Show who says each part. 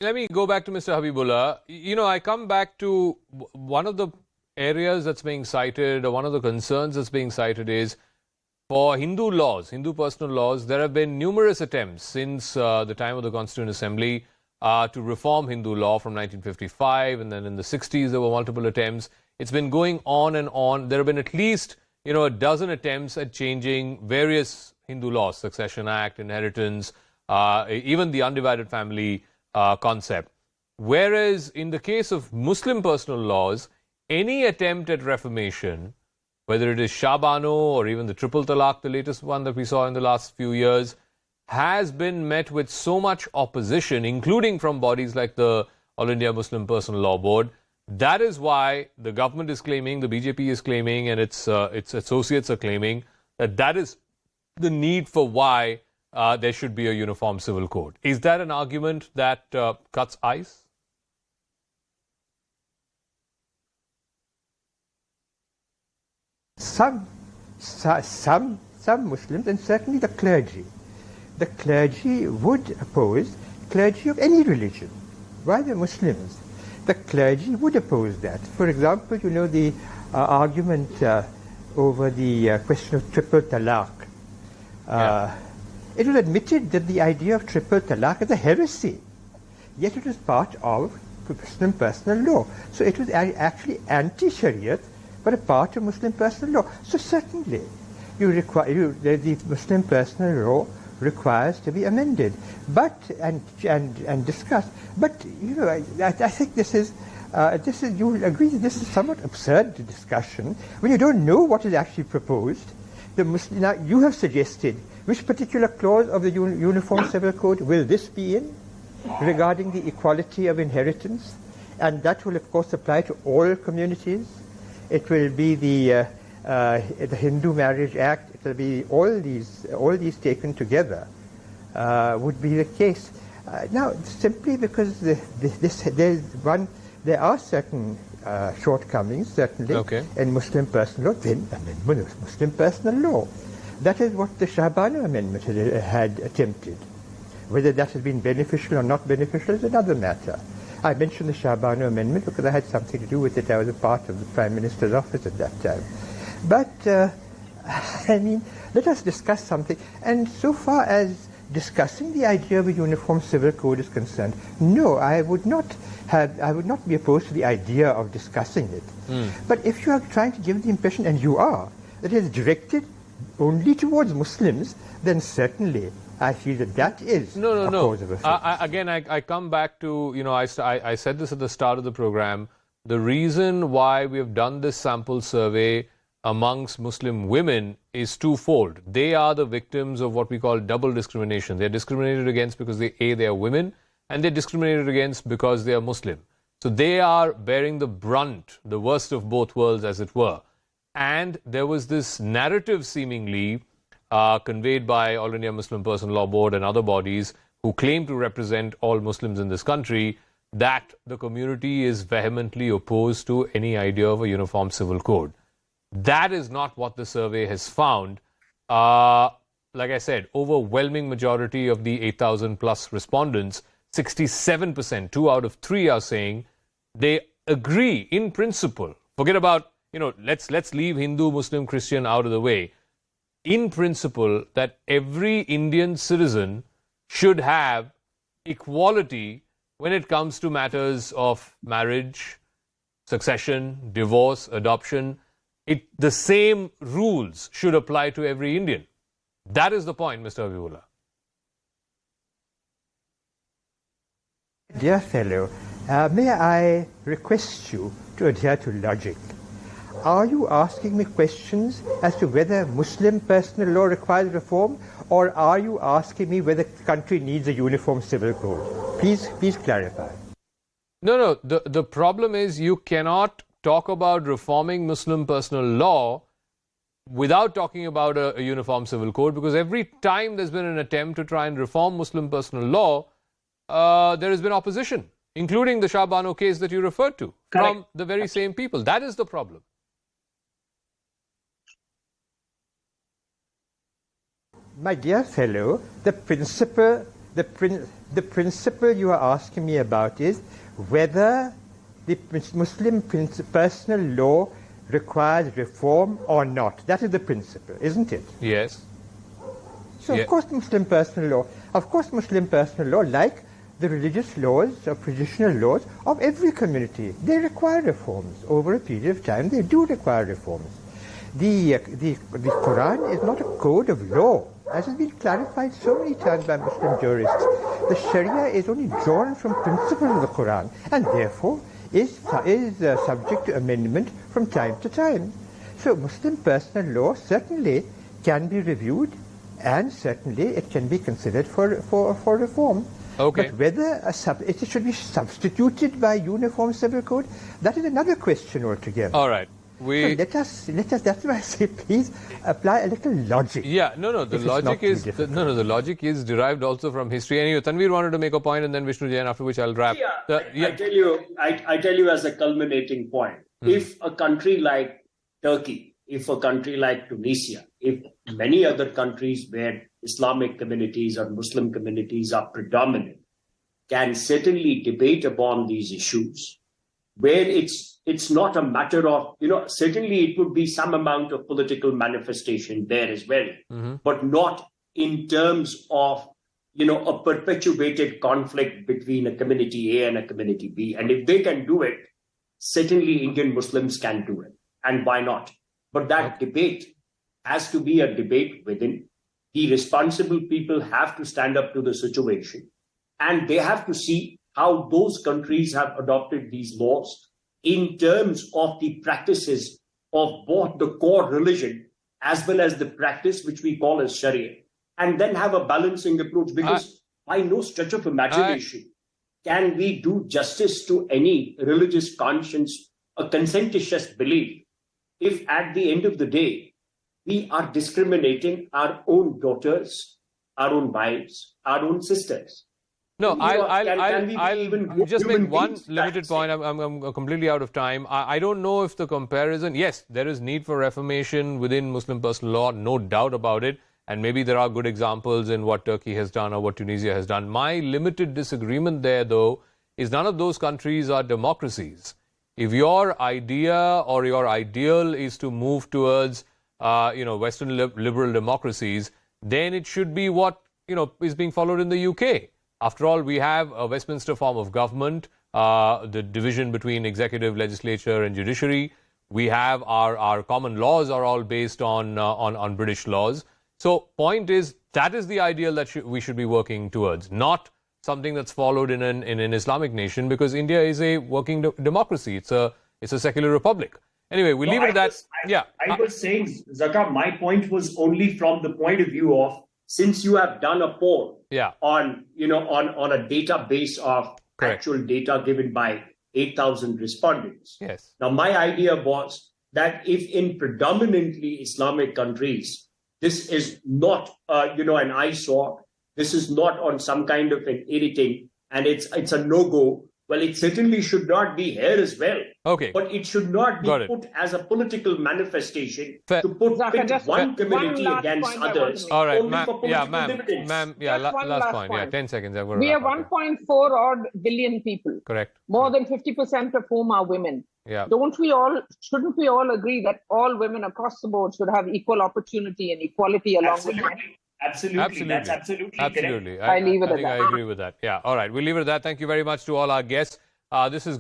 Speaker 1: Let me go back to Mr. Habibullah. I come back to one of the areas that's being cited, or one of the concerns that's being cited is for Hindu laws, Hindu personal laws. There have been numerous attempts since the time of the Constituent Assembly to reform Hindu law from 1955, and then in the 60s there were multiple attempts. It's been going on and on. There have been at least a dozen attempts at changing various Hindu laws, Succession Act, inheritance, even the undivided family concept. Whereas in the case of Muslim personal laws, any attempt at reformation, whether it is Shah Bano or even the Triple Talaq, the latest one that we saw in the last few years, has been met with so much opposition, including from bodies like the All India Muslim Personal Law Board. That is why the government is claiming, the BJP is claiming, and its associates are claiming that is the need for why there should be a uniform civil code. Is that an argument that cuts ice?
Speaker 2: Some Muslims, and certainly the clergy would oppose, clergy of any religion. Why the Muslims? The clergy would oppose that. For example, the argument over the question of triple talaq. It was admitted that the idea of triple talaq is a heresy, yet it was part of Muslim personal law. So it was actually anti-Shariat, but a part of Muslim personal law. So certainly, the Muslim personal law requires to be amended, but and discussed. But I think this is you will agree that this is somewhat absurd discussion when you don't know what is actually proposed. Now you have suggested which particular clause of the Uniform Civil Code will this be in regarding the equality of inheritance, and that will of course apply to all communities. It will be the Hindu Marriage Act. It will be all these taken together would be the case. Now, simply because there are certain shortcomings, certainly, in Muslim personal law, then amendment of Muslim personal law. That is what the Shah Bano amendment had attempted. Whether that has been beneficial or not beneficial is another matter. I mentioned the Shah Bano amendment because I had something to do with it. I was a part of the Prime Minister's office at that time. But, let us discuss something. And so far as discussing the idea of a uniform civil code is concerned, no, I would not be opposed to the idea of discussing it. But if you are trying to give the impression, and you are, that it is directed only towards Muslims, then certainly I feel that is a cause of offense.
Speaker 1: Again, I come back to, I said this at the start of the program. The reason why we have done this sample survey amongst Muslim women is twofold. They are the victims of what we call double discrimination. They're discriminated against because they are women, and they're discriminated against because they are Muslim. So they are bearing the brunt, the worst of both worlds, as it were. And there was this narrative seemingly conveyed by All India Muslim Personal Law Board and other bodies who claim to represent all Muslims in this country, that the community is vehemently opposed to any idea of a uniform civil code. That is not what the survey has found. Like I said, overwhelming majority of the 8,000 plus respondents, 67%, 2 out of 3 are saying they agree in principle. Forget about, let's leave Hindu, Muslim, Christian out of the way. In principle, that every Indian citizen should have equality when it comes to matters of marriage, succession, divorce, adoption. The same rules should apply to every Indian. That is the point, Mr. Habibullah.
Speaker 2: Dear fellow, may I request you to adhere to logic? Are you asking me questions as to whether Muslim personal law requires reform, or are you asking me whether the country needs a uniform civil code? Please clarify.
Speaker 1: No. The problem is you cannot talk about reforming Muslim personal law without talking about a uniform civil code, because every time there's been an attempt to try and reform Muslim personal law, there has been opposition, including the Shah Bano case that you referred to, from the very same people. That is the problem.
Speaker 2: My dear fellow, the principle The principle you are asking me about is whether the Muslim personal law requires reform or not. That is the principle, isn't it?
Speaker 1: Yes.
Speaker 2: So of course Muslim personal law, like the religious laws or traditional laws of every community, they require reforms. Over a period of time, they do require reforms. The Quran is not a code of law, as has been clarified so many times by Muslim jurists. The Sharia is only drawn from principles of the Quran, and therefore is subject to amendment from time to time. So Muslim personal law certainly can be reviewed, and certainly it can be considered for reform.
Speaker 1: Okay.
Speaker 2: But whether it should be substituted by uniform civil code, that is another question altogether.
Speaker 1: All right.
Speaker 2: So let us. That's why I say, please apply a little logic.
Speaker 1: Yeah, no. The logic is derived also from history. Anyway, Tanveer wanted to make a point, and then Vishnu Jain, after which I'll wrap.
Speaker 3: I tell you as a culminating point. If a country like Turkey, if a country like Tunisia, if many other countries where Islamic communities or Muslim communities are predominant, can certainly debate upon these issues, where it's not a matter of, certainly it would be some amount of political manifestation there as well, but not in terms of, a perpetuated conflict between a community A and a community B. And if they can do it, certainly Indian Muslims can do it. And why not? But that debate has to be a debate within. The responsible people have to stand up to the situation, and they have to see how those countries have adopted these laws in terms of the practices of both the core religion as well as the practice which we call as Sharia, and then have a balancing approach, because by no stretch of imagination can we do justice to any religious conscience, a conscientious belief, if at the end of the day we are discriminating our own daughters, our own wives, our own sisters.
Speaker 1: No, I'll just make one limited point. I'm completely out of time. I don't know if the comparison, yes, there is need for reformation within Muslim personal law, no doubt about it. And maybe there are good examples in what Turkey has done or what Tunisia has done. My limited disagreement there, though, is none of those countries are democracies. If your idea or your ideal is to move towards Western liberal democracies, then it should be what is being followed in the UK. After all, we have a Westminster form of government, the division between executive, legislature, and judiciary. We have our common laws are all based on British laws. So, point is, that is the ideal that we should be working towards, not something that's followed in an Islamic nation, because India is a working democracy. It's a secular republic. Anyway, we'll leave it at that.
Speaker 3: I was saying, Zaka, my point was only from the point of view of, since you have done a poll on a database of actual data given by 8,000 respondents.
Speaker 1: Yes.
Speaker 3: Now, my idea was that if in predominantly Islamic countries, this is not an eyesore, this is not on some kind of an irriting, and it's a no-go. Well, it certainly should not be here as well.
Speaker 1: Okay.
Speaker 3: But it should not be put as a political manifestation to put one community against others.
Speaker 1: All right,
Speaker 3: ma'am.
Speaker 1: Last point. 10 seconds.
Speaker 4: We have 1.4 odd billion people.
Speaker 1: Correct.
Speaker 4: More than 50% of whom are women.
Speaker 1: Yeah.
Speaker 4: Shouldn't we all agree that all women across the board should have equal opportunity and equality along with men?
Speaker 3: Absolutely. That's absolutely correct.
Speaker 1: I leave it at that. I agree with that. Yeah. All right. We'll leave it at that. Thank you very much to all our guests. This is good.